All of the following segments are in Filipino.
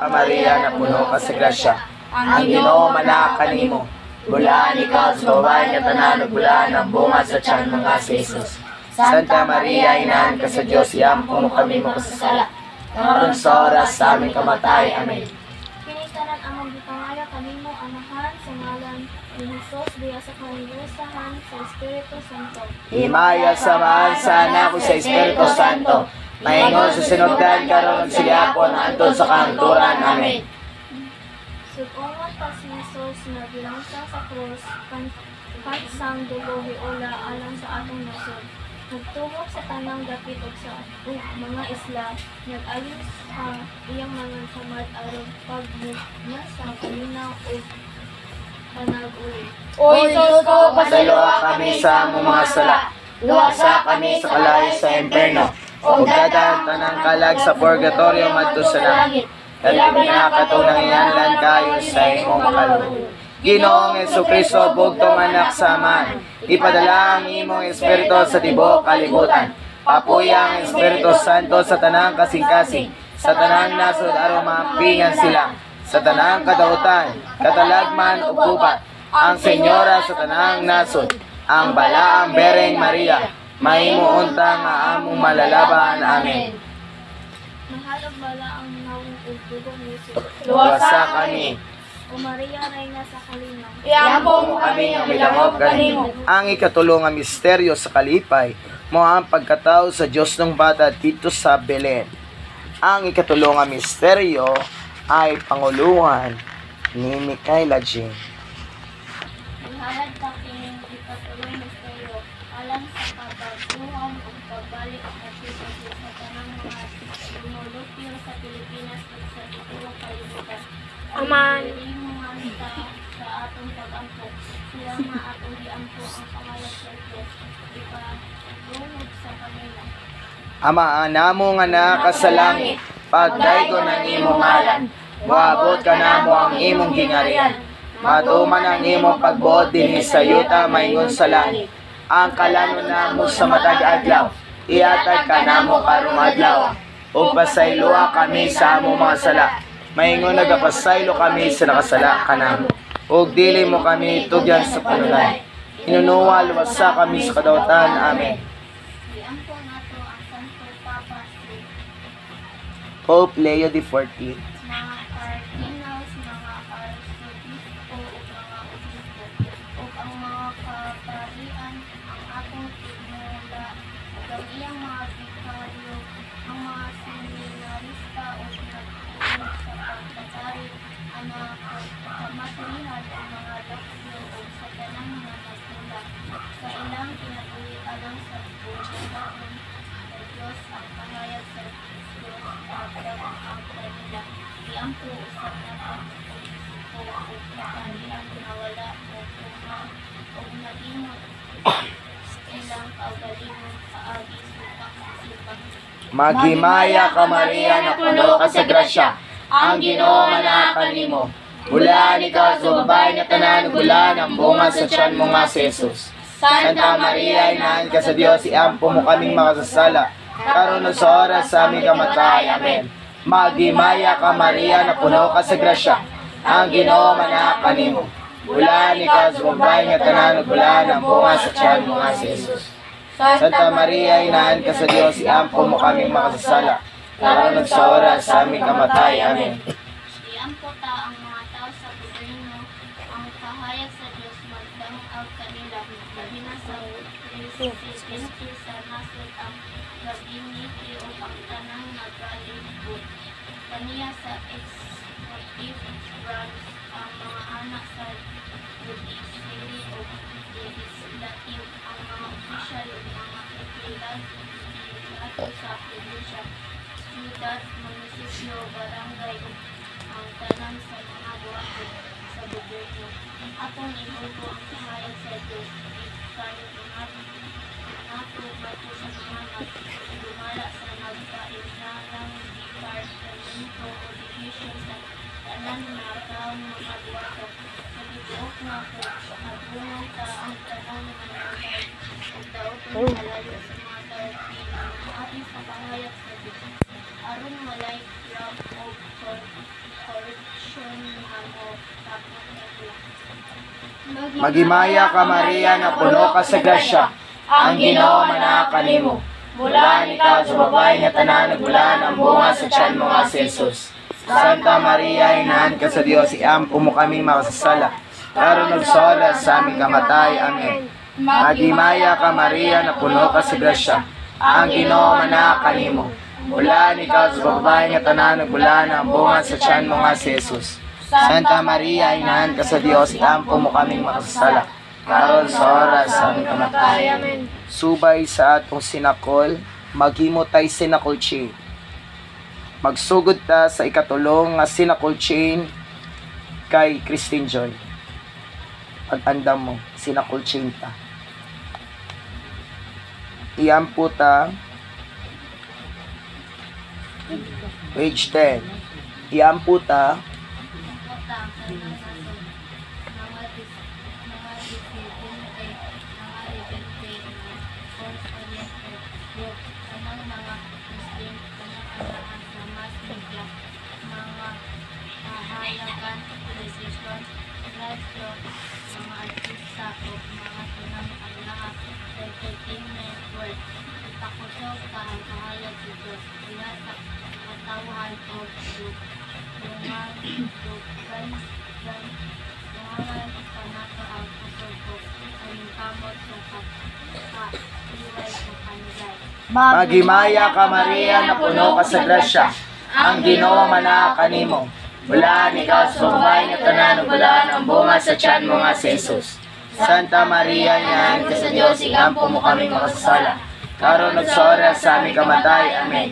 ka Maria, na puno ka sa grasya. Ang Ginoo manak kanimo. Bulaan ikaw sa babae nga tanan, ug bulaan ang bunga sa tiyan mo nga si Jesus. Santa Maria, Inahan ka sa Dios, iampo mo kami makasasala. Karon sa oras sa aming kamatay. Amen. Kinitanan among gipangaya kanimo, Amahan, sa ngalan ni Jesus, diya sa kanilusahan sa Espiritu Santo. Himaya samahan sana ko sa Espiritu Santo. Maingon sa sinugdan karon siya po na antod sa kahangturan. Amen. Sugongon pa si Jesus na bilangsa sa krus, kansang dugo hiula alang sa atong nasod. Nagtubok sa tanang dapit ug sa mga isla, nag-ayon sa iyang mga samad aron pagmit niya sa kalinaw ug panag-uli. O Jesus ko, Pasayloa kami sa among mga sala. Luwasa kami sa kalayo sa impierno. Ug dadan tanang kalag sa purgatorio madto sa langit. Kaya pinakatunang iyanlan kayo sa imong kaluluwa. Ginoong Jesucristo, bugtong anak sa Ama, ipadala ang imong Espiritu sa tibuok kalibutan. Papuya ang Espiritu Santo sa tanang kasing-kasing, sa tanang nasod aron maampingan sila, sa tanang kadautan, katalagman ug gubat, ang Senyora sa tanang nasod, ang balaang Bereng Maria, mahimo unta nga among malalaban. Amen. Mahalog bala ang nawong ug dugo ni Jesus. Luwasa kami. O Maria, Reyna sa kalinaw. iampo mo Kami ang milangop kanimo. Ang ikatulong nga misteryo sa kalipay mo ang pagkatao sa Diyos ng bata dito sa Belen. Ang ikatulong nga misteryo ay pangulungan ni Micaela Jean. Ihalad sa kining ikatulong misteryo alang sa kabaguhan ug pagbalik sa Jesus sa tanang mga lumulupyo sa Pilipinas ug sa tibuok kalibutan. Aman. Sa atong pag-ampo, sila nga atong giampo ang pangalan sa Diyos, ipalungog sa kanila. Ama namo nga naa sa langit, pagdaygo ng imong ngalan, moabot ka namo ang imong gingarian. Matuman ang imong pagbuot dinhi sa yuta maingon sa langit. Ang kalanon namo sa matag adlaw, iatag ka namo karong adlaw. Ug pasayloa kami sa among mga sala. Maingon nagapasaylo kami sa nakasala kanamo. Ug dili mo kami tugyan sa panulay. Inunuwa luwasa kami sa kadautan. Amen. Iampo nato ang Santo Papa si Pope Leo XIV. mga cardinals, mga arsobispo ug mga obispo ug ang mga kaparian, ang atong tigmula ug ang iyang mga vikaryo, ang mga seminarista ug nagtulong sa pagkakari, ang mga kamatulihan ug mga doktor ug sa tanang mga nagtula sa ilang kinabuhi alang sa pagkakaroon sa Diyos ang pahayag sa Diyos pagkakag ang kanila. Iampo usap na pag-obispo ug nakanilang nawala o kumang ug naging ilang kaugalingon paagi supang sipang. Maghimaya ka Maria, na puno ka sa grasya. Ang Ginoo manak kanimo. Bulaan ikaw sa babae nga tanan, ug bulaan ang bunga sa tiyan mo nga si Jesus. Santa Maria, Inahan ka sa Dios, iampo mo kaming makasasala. Karon sa oras sa aming kamatay. Amen. Maghimaya ka Maria, na puno ka sa grasya. Ang Ginoo manak kanimo. Bulaan ikaw sa babae nga tanan, ug bulaan ang bunga sa tiyan mo nga si Jesus. Santa Maria, Inahan ka sa Dios, iampo mo kaming makasasala. Karon sa oras sa aming kamatay. Amen. Iampo ta ang mga tao sa gobyerno, ang kahayag sa Diyos magdangag kanila, labi na sa presidente sa nasod ang gabinete o ang tanang nagalingkod. Kaniya sa executive branch, ang mga anak sa judiciary o legislative, ang mga opisyal o mga opisyal ato sa probinsya, siyudad, munisipyo, barangay, ang tanan sa mga buhaton sa gobyerno. Atong ihugo ang kahayag sa Diyos, kayo nato bato sa mga dumala sa nagkainalang departamento o division sa tanan na taong mga buhaton. Nagibuok na po, nagbungan ta ang tanan na nagkay, ang daotong malayo sa mga tarpin, ang ating sa kahayag sa Diyos. Aron malay grab o Benediksyon amo tapos nagla. Maghimaya ka Maria na puno ka sa grasya, ang Ginoo manaak kanimo. Bulaan ikaw sa babae nga tanan nagbulaan ang bunga sa tiyan mo nga si Jesus. Santa Maria, inahan ka sa Dios, iampo mo kami makasasala. Karon ug sa oras sa aming kamatay. Amen. Maghimaya ka Maria na puno ka sa grasya, ang Ginoo manaak kanimo. Bulaan ikaw sa babae nga tanan nagbulaan ang bunga sa tiyan mo nga si Jesus. Santa Maria, inahan ka sa Dios, iampo mo kaming makasasala. Karon sa oras sa aming kamatay. Amen. Subay sa atong sinakol, maghimo tay sinakol chain. Magsugod ta sa ikatulong nga sinakol chain kay Christine Joy. Pag-andam mo, sinakol chain ta. Iampo ta. Page 10. Iampo ta. Putang sa nasod, mga disidente, mga rebelde, force oriented group, kanang mga Muslim, kanang asahan sa mass media, mga kahalagan, television, radyo, mga artista o mga tunang-alahat sa entertainment world. Itakusog ka ang kahayag sa Diyos, sila sa katawan o group. Maghimaya ka Maria na puno ka sa grasya, ang Ginoo manaak kanimo. Bulaan ikaw sa babae nga tanan ug bulaan ang bunga sa tiyan mo nga si Jesus. Santa Maria, inahan ka sa Dios, iampo mo kami makasasala. Karon ug sa oras sa aming kamatay. Amen.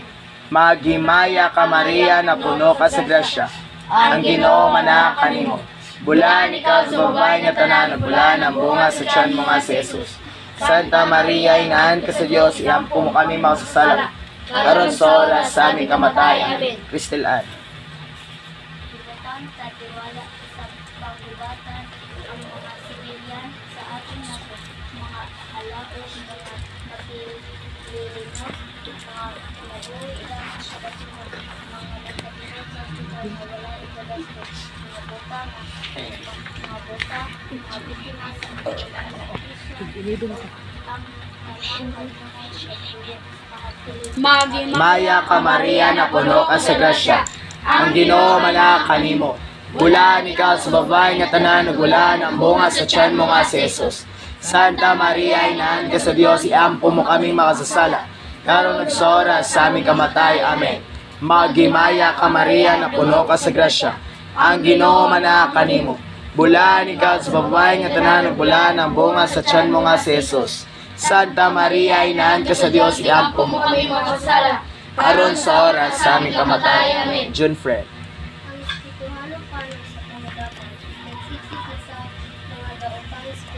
Maghimaya ka Maria na puno ka sa grasya, ang Ginoo manaak kanimo. Bulaan ikaw sa babae nga tanan ug bulaan ang bunga sa tiyan mo nga si Jesus. Santa Maria, inahan ka sa Dios, iampo mo kami makasasala. Karon sa oras sa aming kamatay. Amen. Crystal Ann. Ibutang sa tiwala sa pagubatan ang mga sibilyan sa ating naso, mga alaos, mga kapilino, mga pinabuhi lang sa kasunod, mga nagkabinod sa sigal na wala ikagastos, mga bota, mga biktima sa Maya ka Maria na puno ka sa grasya, ang Ginoo manaak kanimo. Bulaan ikaw sa babae nga tanan ug bulaan ang bunga sa tiyan mo nga si Jesus. Santa Maria, inahan ka sa Dios, iampo mo kami makasasala. Karon ug sa oras sa aming kamatay. Amen. Maghimaya ka Maria na puno ka sa grasya, ang Ginoo manaak kanimo. Bulaan ikaw sa babae nga tanan ug bulaan ang bunga sa tiyan mo nga si Jesus. Santa Maria, inahan ka sa Dios, iampo mo kami makasasala. Karon sa oras sa aming kamatay. Amen. John Fred.